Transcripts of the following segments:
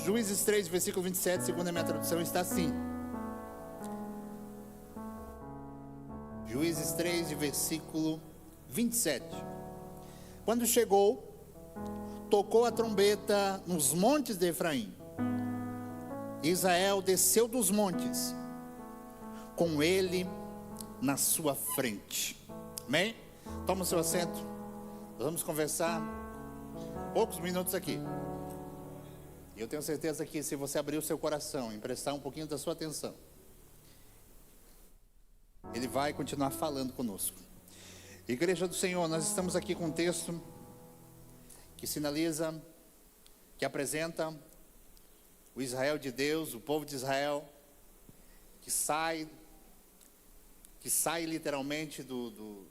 Juízes 3, versículo 27, segundo a minha tradução, está assim. Juízes 3, versículo 27. Quando chegou, tocou a trombeta nos montes de Efraim. Israel desceu dos montes, com ele na sua frente. Amém? Toma o seu assento. Vamos conversar poucos minutos aqui. E eu tenho certeza que se você abrir o seu coração, emprestar um pouquinho da sua atenção, Ele vai continuar falando conosco. Igreja do Senhor, nós estamos aqui com um texto que sinaliza, que apresenta o Israel de Deus, o povo de Israel, que sai literalmente do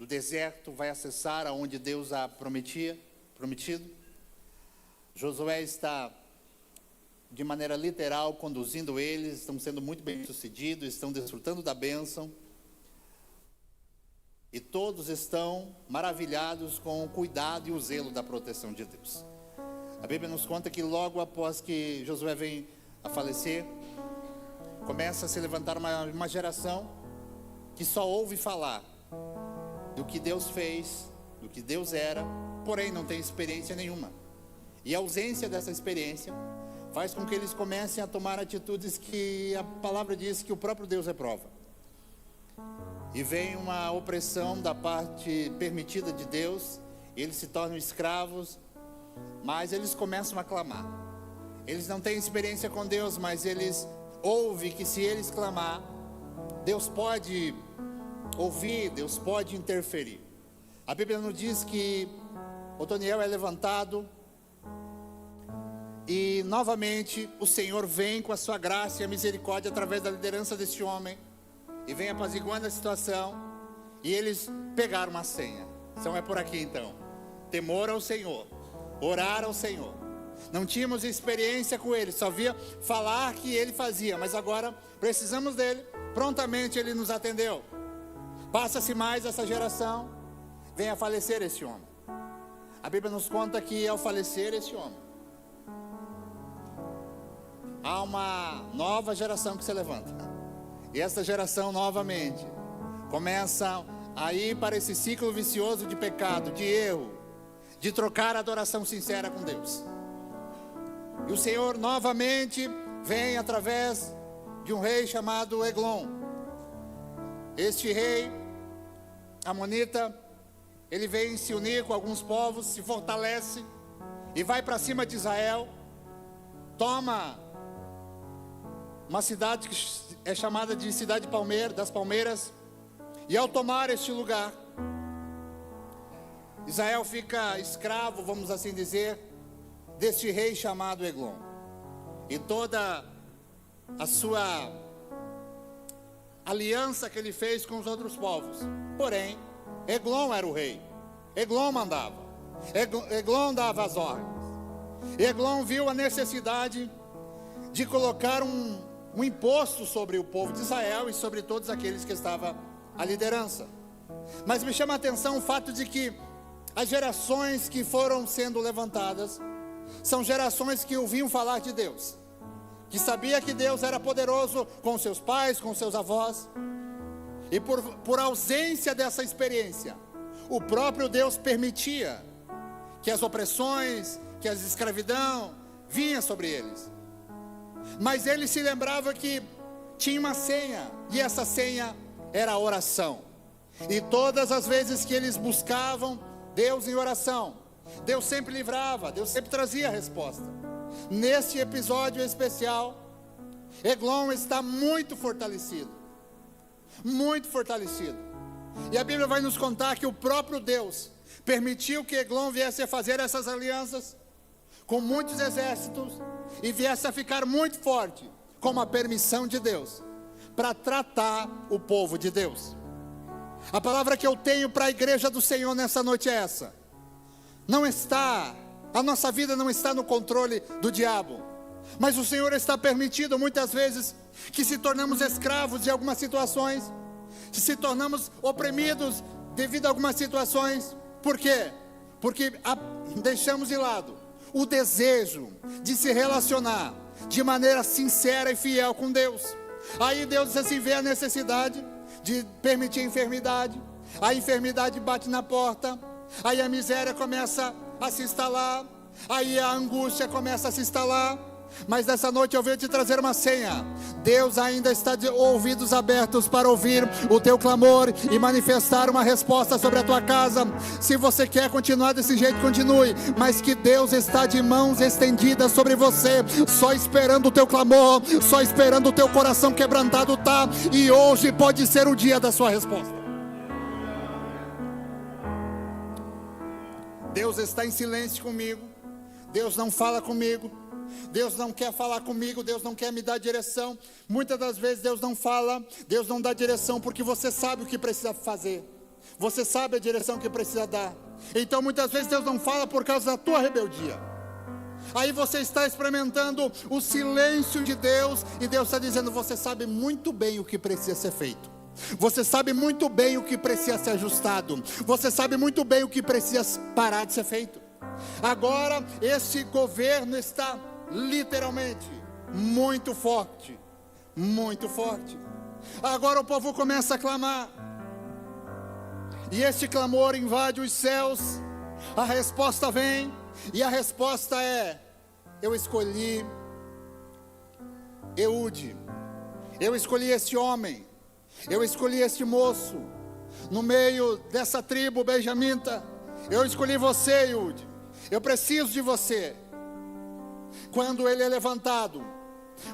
deserto, vai acessar aonde Deus a prometido. Josué está, de maneira literal, conduzindo eles, estão sendo muito bem sucedidos, estão desfrutando da bênção. E todos estão maravilhados com o cuidado e o zelo da proteção de Deus. A Bíblia nos conta que logo após que Josué vem a falecer, começa a se levantar uma geração que só ouve falar do que Deus fez, do que Deus era, porém não tem experiência nenhuma. E a ausência dessa experiência faz com que eles comecem a tomar atitudes que a palavra diz que o próprio Deus reprova. E vem uma opressão da parte permitida de Deus, eles se tornam escravos, mas eles começam a clamar. Eles não têm experiência com Deus, mas eles ouvem que se eles clamar, Deus pode ouvir, Deus pode interferir. A Bíblia nos diz que Otoniel é levantado e novamente o Senhor vem com a sua graça e a misericórdia através da liderança deste homem e vem apaziguando a situação, e eles pegaram uma senha. Então é por aqui então: temor ao Senhor, orar ao Senhor. Não tínhamos experiência com ele, só via falar que ele fazia, mas agora precisamos dele. Prontamente ele nos atendeu. Passa-se mais essa geração, vem a falecer esse homem. A Bíblia nos conta que ao falecer esse homem, há uma nova geração que se levanta. E essa geração novamente começa a ir para esse ciclo vicioso de pecado, de erro, de trocar a adoração sincera com Deus. E o Senhor novamente vem através de um rei chamado Eglon. Este rei amonita, ele vem se unir com alguns povos, se fortalece e vai para cima de Israel, toma uma cidade que é chamada de cidade das Palmeiras, e ao tomar este lugar, Israel fica escravo, vamos assim dizer, deste rei chamado Eglon, e toda a sua aliança que ele fez com os outros povos. Porém, Eglon era o rei, Eglon mandava, Eglon dava as ordens. Eglon viu a necessidade de colocar um imposto sobre o povo de Israel e sobre todos aqueles que estavam à liderança. Mas me chama a atenção o fato de que as gerações que foram sendo levantadas são gerações que ouviam falar de Deus, que sabia que Deus era poderoso com seus pais, com seus avós, e por ausência dessa experiência, o próprio Deus permitia que as opressões, que a escravidão vinha sobre eles. Mas ele se lembrava que tinha uma senha, e essa senha era a oração. E todas as vezes que eles buscavam Deus em oração, Deus sempre livrava, Deus sempre trazia a resposta. Neste episódio especial, Eglon está muito fortalecido. Muito fortalecido. E a Bíblia vai nos contar que o próprio Deus permitiu que Eglon viesse a fazer essas alianças com muitos exércitos e viesse a ficar muito forte, com a permissão de Deus, para tratar o povo de Deus. A palavra que eu tenho para a igreja do Senhor nessa noite é essa: a nossa vida não está no controle do diabo, mas o Senhor está permitindo muitas vezes que se tornamos escravos de algumas situações, se tornamos oprimidos devido a algumas situações. Por quê? Porque deixamos de lado o desejo de se relacionar de maneira sincera e fiel com Deus. Aí Deus assim vê a necessidade de permitir a enfermidade. A enfermidade bate na porta, aí a miséria começa a se instalar, aí a angústia começa a se instalar. Mas nessa noite eu venho te trazer uma senha. Deus ainda está de ouvidos abertos para ouvir o teu clamor e manifestar uma resposta sobre a tua casa. Se você quer continuar desse jeito, continue, mas que Deus está de mãos estendidas sobre você, só esperando o teu clamor, só esperando o teu coração quebrantado tá. E hoje pode ser o dia da sua resposta. Deus está em silêncio comigo, Deus não fala comigo, Deus não quer falar comigo, Deus não quer me dar direção. Muitas das vezes Deus não fala, Deus não dá direção, porque você sabe o que precisa fazer, você sabe a direção que precisa dar. Então muitas vezes Deus não fala por causa da tua rebeldia. Aí você está experimentando o silêncio de Deus, e Deus está dizendo: você sabe muito bem o que precisa ser feito, você sabe muito bem o que precisa ser ajustado, você sabe muito bem o que precisa parar de ser feito. Agora esse governo está literalmente muito forte, muito forte. Agora o povo começa a clamar, e este clamor invade os céus. A resposta vem, e a resposta é: eu escolhi Eude, eu escolhi este homem, eu escolhi este moço, no meio dessa tribo benjamita, eu escolhi você, Eude, eu preciso de você. Quando ele é levantado,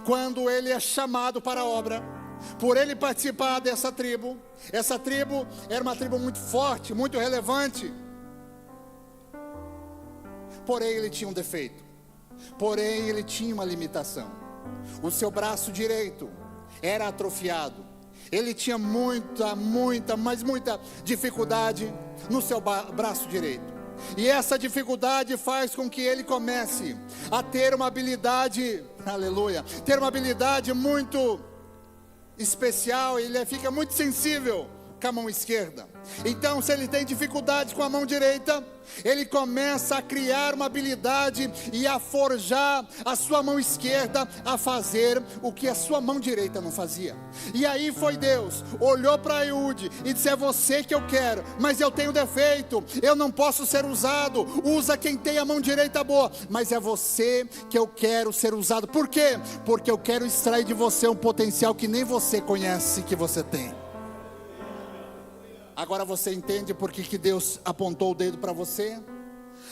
quando ele é chamado para a obra, por ele participar dessa tribo, essa tribo era uma tribo muito forte, muito relevante, porém ele tinha um defeito, porém ele tinha uma limitação. O seu braço direito era atrofiado, ele tinha muita dificuldade no seu braço direito. E essa dificuldade faz com que ele comece a ter uma habilidade, aleluia, ter uma habilidade muito especial. Ele fica muito sensível com a mão esquerda. Então, se ele tem dificuldade com a mão direita, ele começa a criar uma habilidade e a forjar a sua mão esquerda a fazer o que a sua mão direita não fazia. E aí foi Deus, olhou para Eude e disse: é você que eu quero, mas eu tenho defeito, eu não posso ser usado, usa quem tem a mão direita boa, mas é você que eu quero ser usado. Por quê? Porque eu quero extrair de você um potencial que nem você conhece que você tem. Agora você entende por que Deus apontou o dedo para você?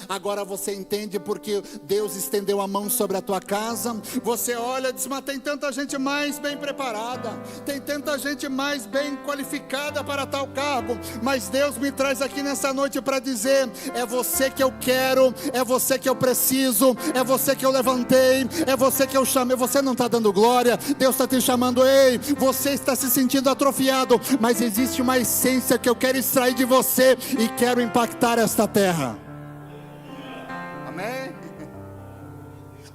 Agora você entende porque Deus estendeu a mão sobre a tua casa? Você olha e diz: mas tem tanta gente mais bem preparada, tem tanta gente mais bem qualificada para tal cargo. Mas Deus me traz aqui nessa noite para dizer: é você que eu quero, é você que eu preciso, é você que eu levantei, é você que eu chamei. Você não está dando glória, Deus está te chamando. Ei, você está se sentindo atrofiado, mas existe uma essência que eu quero extrair de você e quero impactar esta terra. Amém?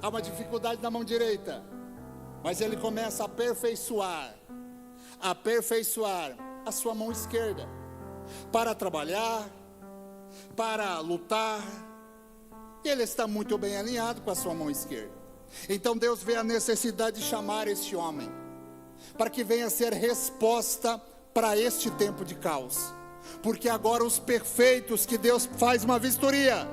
Há uma dificuldade na mão direita, mas ele começa a aperfeiçoar a sua mão esquerda, para trabalhar, para lutar, e ele está muito bem alinhado com a sua mão esquerda. Então Deus vê a necessidade de chamar esse homem, para que venha ser resposta para este tempo de caos, porque agora os perfeitos que Deus faz uma vistoria,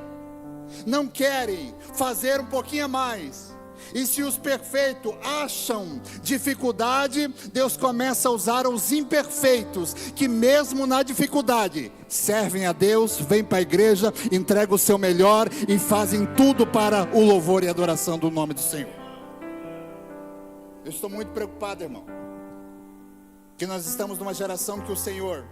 não querem fazer um pouquinho a mais. E se os perfeitos acham dificuldade, Deus começa a usar os imperfeitos, que mesmo na dificuldade servem a Deus, vêm para a igreja, entregam o seu melhor e fazem tudo para o louvor e adoração do nome do Senhor. Eu estou muito preocupado, irmão, que nós estamos numa geração que o Senhor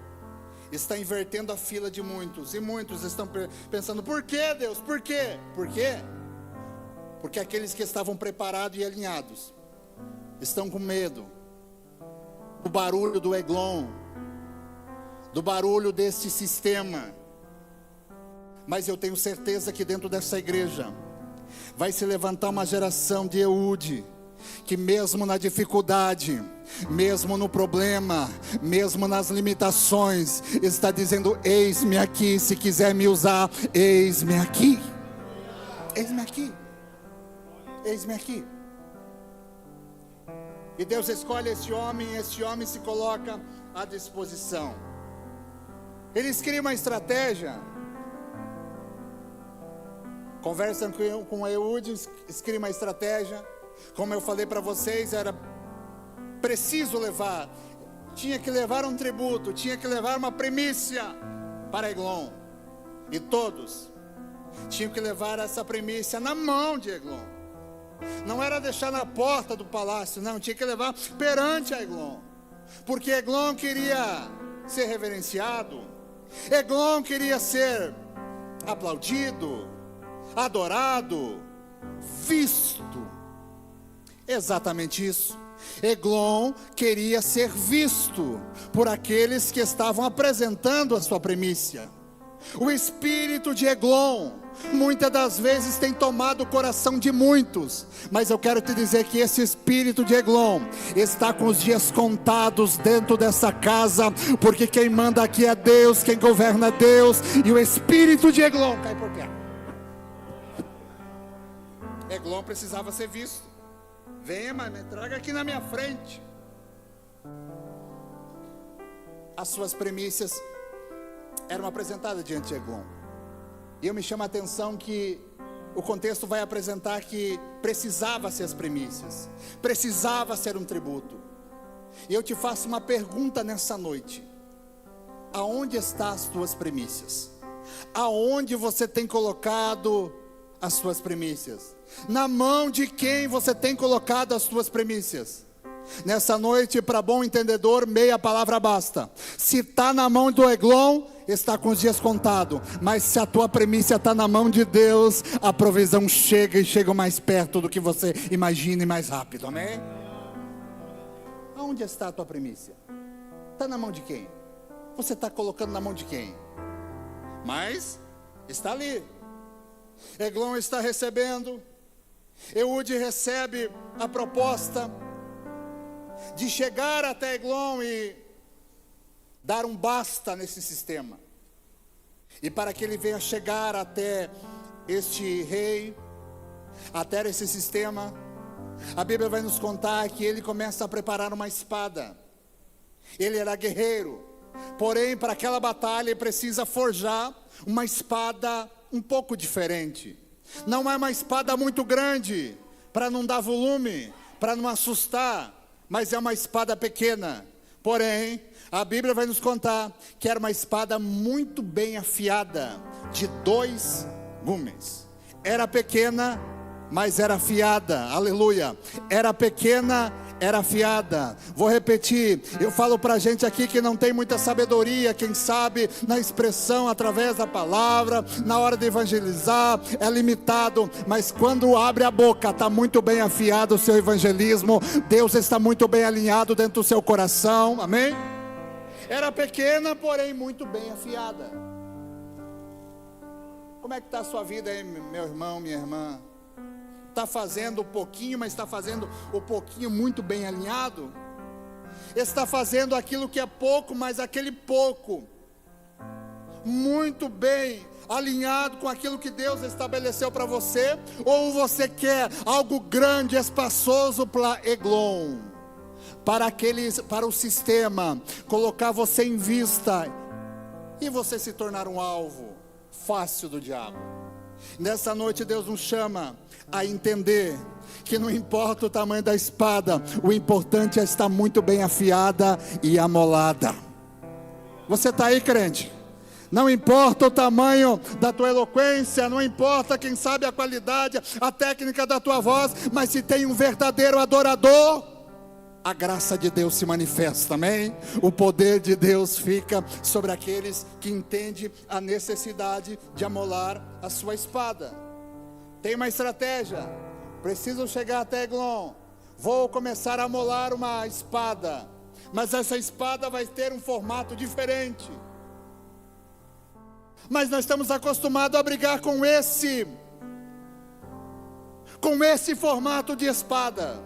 está invertendo a fila de muitos, e muitos estão pensando: por que, Deus? Por quê? Por quê? Porque aqueles que estavam preparados e alinhados estão com medo do barulho do Eglon, do barulho desse sistema. Mas eu tenho certeza que dentro dessa igreja vai se levantar uma geração de Eude, que mesmo na dificuldade, mesmo no problema, mesmo nas limitações, está dizendo: eis-me aqui, se quiser me usar, eis-me aqui, eis-me aqui. eis-me aqui. E Deus escolhe esse homem se coloca à disposição. Eles criam uma estratégia, conversam com Eude, criam uma estratégia. Como eu falei para vocês, era preciso levar, tinha que levar um tributo, tinha que levar uma primícia para Eglon. E todos tinham que levar essa primícia na mão de Eglon. Não era deixar na porta do palácio, não, tinha que levar perante a Eglon. Porque Eglon queria ser reverenciado, Eglon queria ser aplaudido, adorado, visto. Exatamente isso. Eglon queria ser visto por aqueles que estavam apresentando a sua primícia. O espírito de Eglon muitas das vezes tem tomado o coração de muitos, mas eu quero te dizer que esse espírito de Eglon está com os dias contados dentro dessa casa, porque quem manda aqui é Deus, quem governa é Deus, e o espírito de Eglon cai por terra. Eglon precisava ser visto. Venha, mas me traga aqui na minha frente. As suas primícias eram apresentadas diante de Eglon. E eu me chamo a atenção que o contexto vai apresentar que precisava ser as primícias, precisava ser um tributo. E eu te faço uma pergunta nessa noite: aonde estão as tuas primícias? Aonde você tem colocado as suas primícias? Na mão de quem você tem colocado as suas primícias? Nessa noite, para bom entendedor, meia palavra basta. Se está na mão do Eglon, está com os dias contados. Mas se a tua primícia está na mão de Deus, a provisão chega e chega mais perto do que você imagina e mais rápido, amém? Aonde está a tua primícia? Está na mão de quem? Você está colocando na mão de quem? Mas está ali. Eglon está recebendo. Eude recebe a proposta de chegar até Eglon e dar um basta nesse sistema. E para que ele venha chegar até este rei, até esse sistema, a Bíblia vai nos contar que ele começa a preparar uma espada. Ele era guerreiro, porém para aquela batalha ele precisa forjar uma espada um pouco diferente. Não é uma espada muito grande, para não dar volume, para não assustar, mas é uma espada pequena. Porém, a Bíblia vai nos contar que era uma espada muito bem afiada, de 2 gumes. Era pequena, mas era afiada, aleluia. Era pequena, era afiada. Vou repetir, eu falo para a gente aqui que não tem muita sabedoria, quem sabe na expressão através da palavra, na hora de evangelizar, é limitado, mas quando abre a boca, está muito bem afiado o seu evangelismo, Deus está muito bem alinhado dentro do seu coração, amém? Era pequena, porém muito bem afiada. Como é que está a sua vida aí, meu irmão, minha irmã? Está fazendo um pouquinho, mas está fazendo o pouquinho muito bem alinhado? Está fazendo aquilo que é pouco, mas aquele pouco muito bem alinhado com aquilo que Deus estabeleceu para você? Ou você quer algo grande, espaçoso para Eglon, para o sistema, colocar você em vista e você se tornar um alvo fácil do diabo? Nessa noite Deus nos chama a entender que não importa o tamanho da espada, o importante é estar muito bem afiada e amolada. Você está aí, crente? Não importa o tamanho da tua eloquência, não importa, quem sabe, a qualidade, a técnica da tua voz, mas se tem um verdadeiro adorador, a graça de Deus se manifesta, amém? O poder de Deus fica sobre aqueles que entendem a necessidade de amolar a sua espada. Tem uma estratégia, preciso chegar até Eglon, vou começar a amolar uma espada, mas essa espada vai ter um formato diferente. Mas nós estamos acostumados a brigar com esse formato de espada.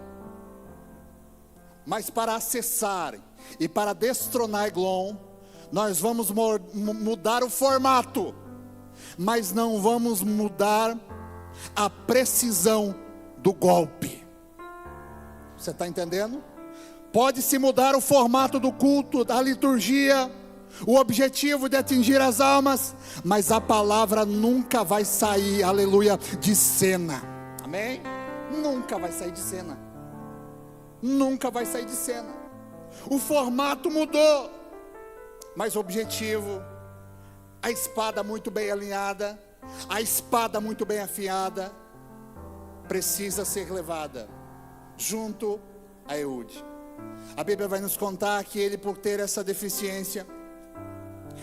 Mas para acessar e para destronar Eglon, nós vamos mudar o formato, mas não vamos mudar a precisão do golpe. Você está entendendo? Pode-se mudar o formato do culto, da liturgia, o objetivo de atingir as almas, mas a palavra nunca vai sair, aleluia, de cena. Amém? Nunca vai sair de cena. Nunca vai sair de cena. O formato mudou, mas o objetivo, a espada muito bem alinhada, a espada muito bem afiada, precisa ser levada junto a Eude. A Bíblia vai nos contar que ele, por ter essa deficiência,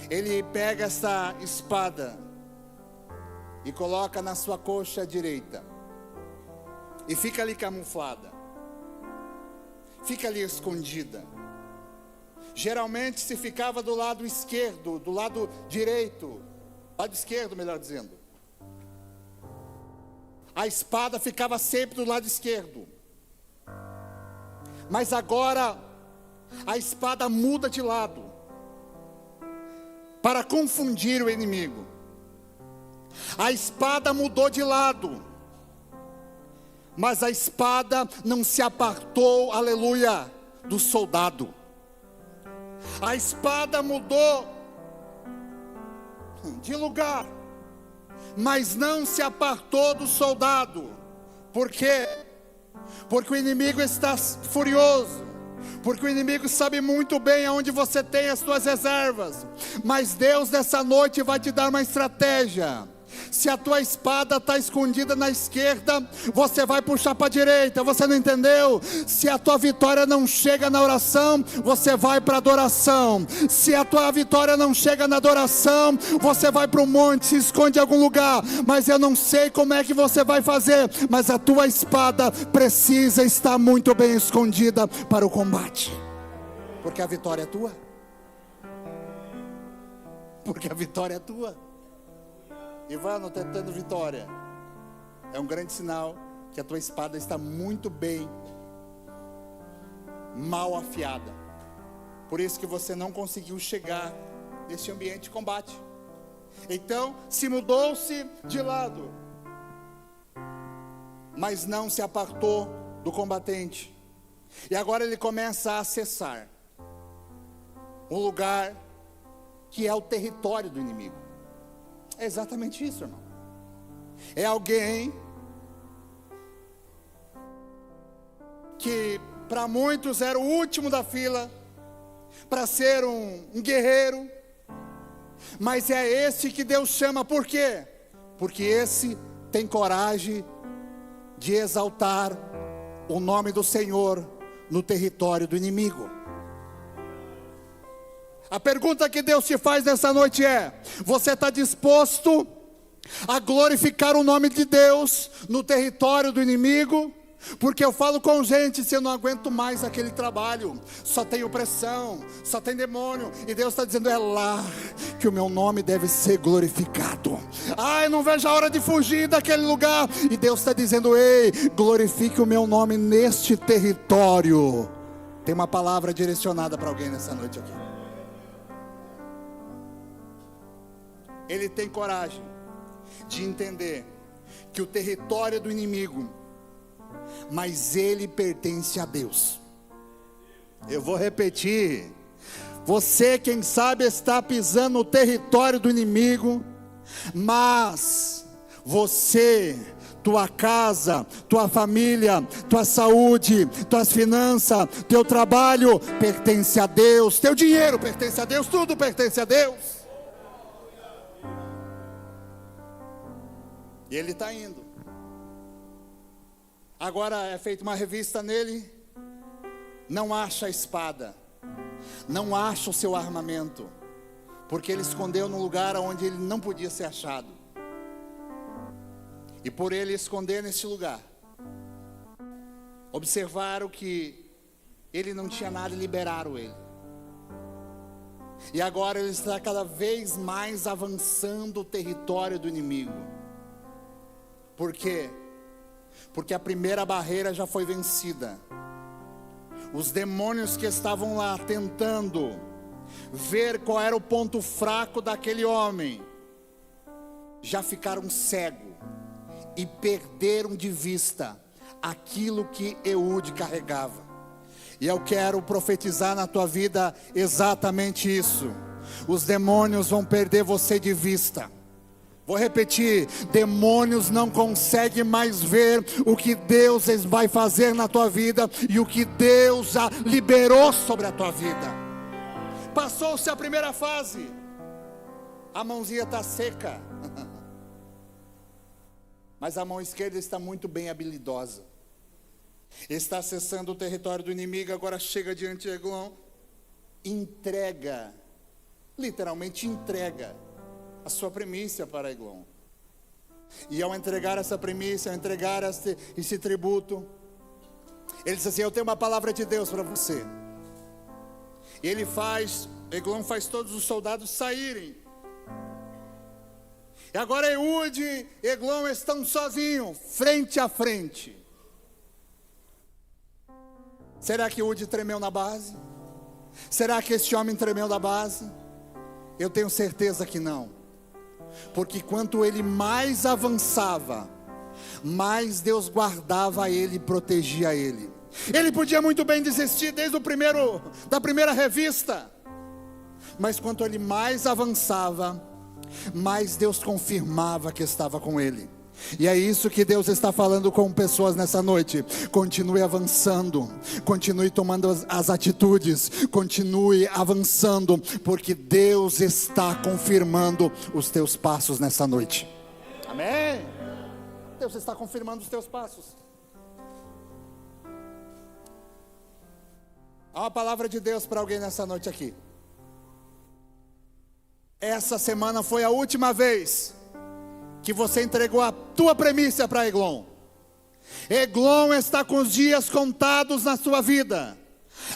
ele pega essa espada e coloca na sua coxa direita, e fica ali camuflada, fica ali escondida. Geralmente se ficava do lado esquerdo, do lado direito, lado esquerdo, melhor dizendo. A espada ficava sempre do lado esquerdo. Mas agora a espada muda de lado para confundir o inimigo. A espada mudou de lado, mas a espada não se apartou, aleluia, do soldado. A espada mudou de lugar, mas não se apartou do soldado. Por quê? Porque o inimigo está furioso, porque o inimigo sabe muito bem aonde você tem as suas reservas. Mas Deus nessa noite vai te dar uma estratégia. Se a tua espada está escondida na esquerda, você vai puxar para a direita. Você não entendeu? Se a tua vitória não chega na oração, você vai para a adoração. Se a tua vitória não chega na adoração, você vai para o monte, se esconde em algum lugar. Mas eu não sei como é que você vai fazer, mas a tua espada precisa estar muito bem escondida para o combate, porque a vitória é tua. Porque a vitória é tua. Ivano, tentando vitória, é um grande sinal que a tua espada está muito bem, mal afiada. Por isso que você não conseguiu chegar nesse ambiente de combate. Então, se mudou-se de lado, mas não se apartou do combatente. E agora ele começa a acessar um lugar que é o território do inimigo. É exatamente isso, irmão. É alguém que para muitos era o último da fila para ser um guerreiro, mas é esse que Deus chama. Por quê? Porque esse tem coragem de exaltar o nome do Senhor no território do inimigo. A pergunta que Deus te faz nessa noite é: você está disposto a glorificar o nome de Deus no território do inimigo? Porque eu falo com gente, se eu não aguento mais aquele trabalho, só tem opressão, só tem demônio, e Deus está dizendo: é lá que o meu nome deve ser glorificado. Eu não vejo a hora de fugir daquele lugar, e Deus está dizendo: ei, glorifique o meu nome neste território. Tem uma palavra direcionada para alguém nessa noite aqui. Ele tem coragem de entender que o território é do inimigo, mas ele pertence a Deus. Eu vou repetir. Você, quem sabe, está pisando no território do inimigo, mas você, tua casa, tua família, tua saúde, tuas finanças, teu trabalho pertence a Deus, teu dinheiro pertence a Deus, tudo pertence a Deus. E ele está indo. Agora é feita uma revista nele. Não acha a espada, não acha o seu armamento, porque ele escondeu num lugar onde ele não podia ser achado. E por ele esconder nesse lugar, observaram que ele não tinha nada e liberaram ele. E agora ele está cada vez mais avançando o território do inimigo. Por quê? Porque a primeira barreira já foi vencida. Os demônios que estavam lá tentando ver qual era o ponto fraco daquele homem, já ficaram cegos e perderam de vista aquilo que Eude carregava. E eu quero profetizar na tua vida exatamente isso. Os demônios vão perder você de vista. Vou repetir, demônios não conseguem mais ver o que Deus vai fazer na tua vida e o que Deus já liberou sobre a tua vida. Passou-se a primeira fase, a mãozinha está seca, mas a mão esquerda está muito bem habilidosa. Está acessando o território do inimigo, agora chega diante de Eglon, entrega, literalmente entrega a sua primícia para Eglon. E ao entregar essa primícia, ao entregar esse tributo, ele diz assim: eu tenho uma palavra de Deus para você. E Eglon faz todos os soldados saírem. E agora Eude e Eglon estão sozinhos, frente a frente. Será que Eude tremeu na base? Será que este homem tremeu na base? Eu tenho certeza que não. Porque quanto ele mais avançava, mais Deus guardava ele e protegia ele. Ele podia muito bem desistir desde da primeira revista. Mas quanto ele mais avançava, mais Deus confirmava que estava com ele. E é isso que Deus está falando com pessoas nessa noite. Continue avançando, continue tomando as atitudes, continue avançando, porque Deus está confirmando os teus passos nessa noite. Amém? Deus está confirmando os teus passos. Há uma palavra de Deus para alguém nessa noite aqui. Essa semana foi a última vez que você entregou a tua premissa para Eglon. Eglon está com os dias contados na sua vida.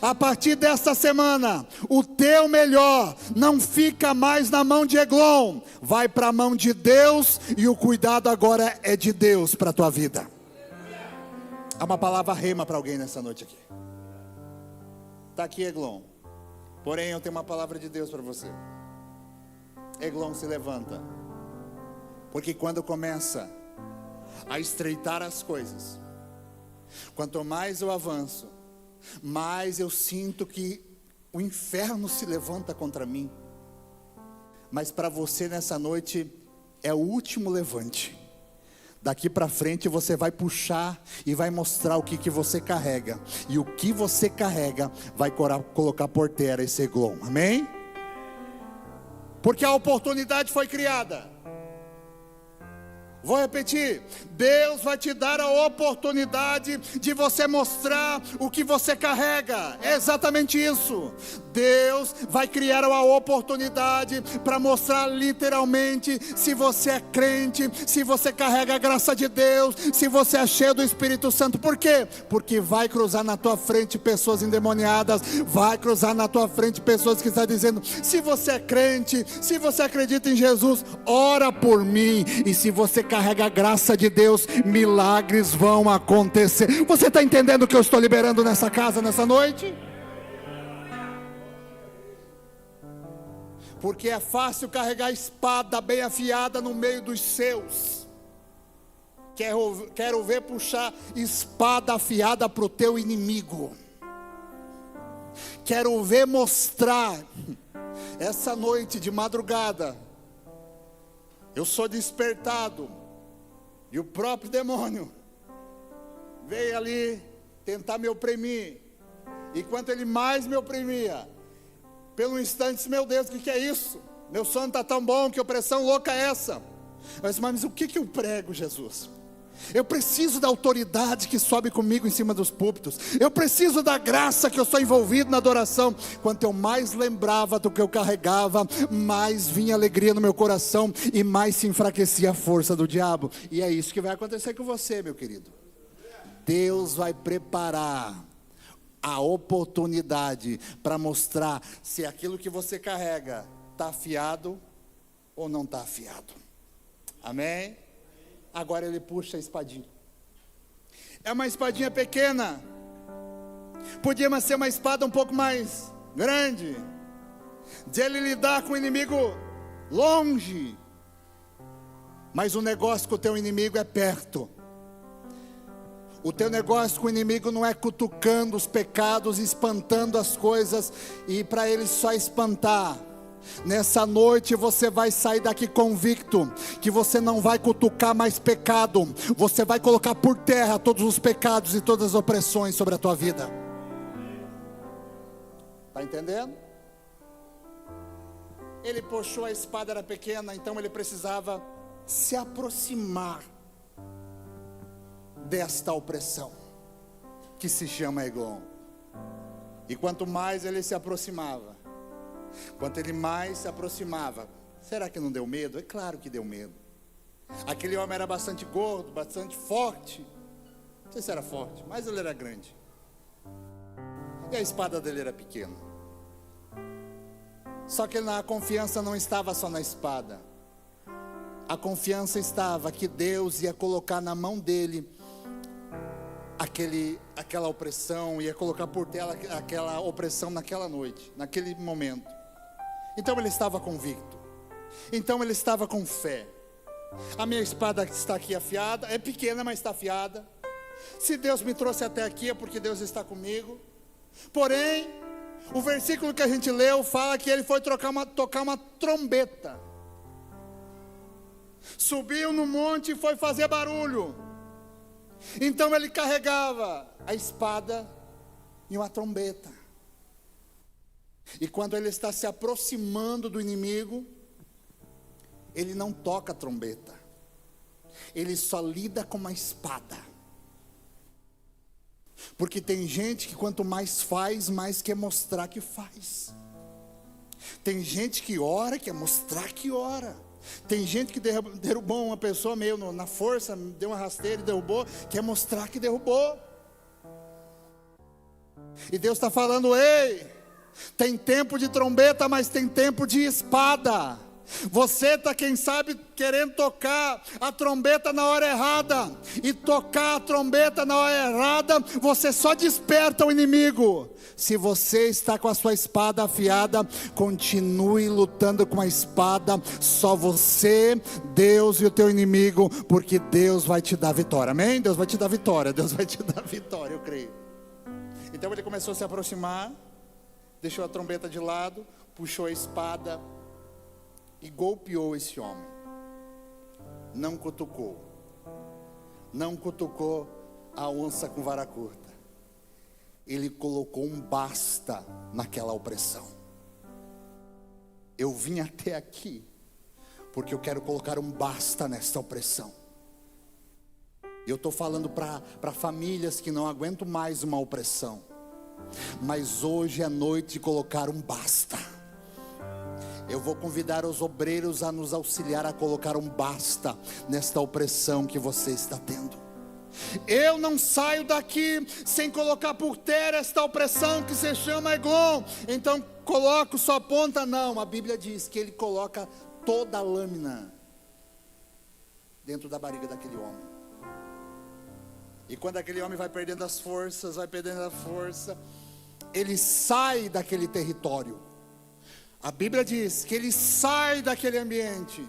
A partir desta semana, o teu melhor não fica mais na mão de Eglon, vai para a mão de Deus, e o cuidado agora é de Deus para a tua vida. Há uma palavra rema para alguém nessa noite aqui. Está aqui Eglon, porém eu tenho uma palavra de Deus para você. Eglon, se levanta. Porque quando começa a estreitar as coisas, quanto mais eu avanço, mais eu sinto que o inferno se levanta contra mim. Mas para você nessa noite é o último levante. Daqui para frente você vai puxar e vai mostrar o que você carrega. E o que você carrega vai colocar por terra esse Eglon. Amém? Porque a oportunidade foi criada. Vou repetir, Deus vai te dar a oportunidade de você mostrar o que você carrega. É exatamente isso. Deus vai criar a oportunidade para mostrar literalmente se você é crente, se você carrega a graça de Deus, se você é cheio do Espírito Santo. Por quê? Porque vai cruzar na tua frente pessoas endemoniadas, vai cruzar na tua frente pessoas que estão dizendo: se você é crente, se você acredita em Jesus, ora por mim. E se você carrega a graça de Deus, milagres vão acontecer. Você está entendendo o que eu estou liberando nessa casa, nessa noite? Porque é fácil carregar a espada bem afiada no meio dos seus. Quero ver puxar espada afiada para o teu inimigo. Quero ver mostrar essa noite de madrugada. Eu sou despertado. E o próprio demônio veio ali tentar me oprimir. E quanto ele mais me oprimia, pelo instante disse: meu Deus, o que é isso? Meu sono está tão bom, que opressão louca é essa? Eu disse: mas o que eu prego, Jesus? Eu preciso da autoridade que sobe comigo em cima dos púlpitos. Eu preciso da graça que eu sou envolvido na adoração. Quanto eu mais lembrava do que eu carregava, mais vinha alegria no meu coração e mais se enfraquecia a força do diabo. E é isso que vai acontecer com você, meu querido. Deus vai preparar a oportunidade para mostrar se aquilo que você carrega está afiado ou não está afiado. Amém? Agora ele puxa a espadinha. É uma espadinha pequena. Podia ser uma espada um pouco mais grande, de ele lidar com o inimigo longe. Mas o negócio com o teu inimigo é perto. O teu negócio com o inimigo não é cutucando os pecados, espantando as coisas e para ele só espantar. Nessa noite você vai sair daqui convicto que você não vai cutucar mais pecado. Você vai colocar por terra todos os pecados e todas as opressões sobre a tua vida. Está entendendo? Ele puxou a espada, era pequena, então ele precisava se aproximar desta opressão que se chama Eglon. E quanto mais ele se aproximava, quanto ele mais se aproximava, será que não deu medo? É claro que deu medo. Aquele homem era bastante gordo, bastante forte. Não sei se era forte, mas ele era grande. E a espada dele era pequena. Só que a confiança não estava só na espada. A confiança estava que Deus ia colocar na mão dele aquela opressão, ia colocar por terra aquela opressão naquela noite, naquele momento. Então ele estava convicto. Então ele estava com fé. A minha espada está aqui afiada, é pequena, mas está afiada. Se Deus me trouxe até aqui é porque Deus está comigo. Porém, o versículo que a gente leu fala que ele foi tocar uma trombeta. Subiu no monte e foi fazer barulho. Então ele carregava a espada e uma trombeta. E quando ele está se aproximando do inimigo, ele não toca a trombeta. Ele só lida com uma espada. Porque tem gente que quanto mais faz, mais quer mostrar que faz. Tem gente que ora, quer mostrar que ora. Tem gente que derrubou uma pessoa meio na força, deu uma rasteira e derrubou, quer mostrar que derrubou. E Deus está falando: ei, tem tempo de trombeta, mas tem tempo de espada. Você está, quem sabe, querendo tocar a trombeta na hora errada. E tocar a trombeta na hora errada, você só desperta o inimigo. Se você está com a sua espada afiada, continue lutando com a espada. Só você, Deus e o teu inimigo, porque Deus vai te dar vitória. Amém? Deus vai te dar vitória. Deus vai te dar vitória, eu creio. Então ele começou a se aproximar, deixou a trombeta de lado, puxou a espada e golpeou esse homem. Não cutucou. Não cutucou a onça com vara curta. Ele colocou um basta naquela opressão. Eu vim até aqui porque eu quero colocar um basta nesta opressão. Eu estou falando para famílias que não aguentam mais uma opressão. Mas hoje é noite de colocar um basta. Eu vou convidar os obreiros a nos auxiliar a colocar um basta nesta opressão que você está tendo. Eu não saio daqui sem colocar por terra esta opressão que se chama Eglon. Então coloco só a ponta? Não, a Bíblia diz que ele coloca toda a lâmina dentro da barriga daquele homem. E quando aquele homem vai perdendo as forças, ele sai daquele território. A Bíblia diz que ele sai daquele ambiente.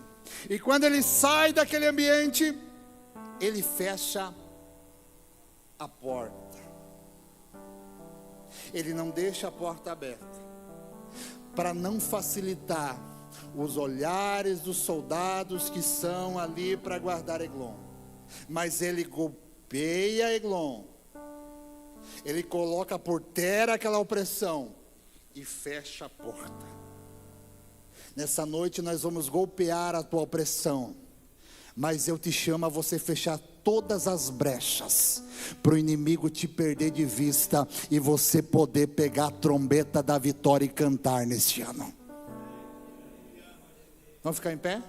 E quando ele sai daquele ambiente, ele fecha a porta. Ele não deixa a porta aberta, para não facilitar os olhares dos soldados que são ali para guardar Eglon. Mas ele golpeia Eglon. Ele coloca por terra aquela opressão e fecha a porta. Nessa noite nós vamos golpear a tua opressão, mas eu te chamo a você fechar todas as brechas, para o inimigo te perder de vista, e você poder pegar a trombeta da vitória e cantar neste ano. Vamos ficar em pé?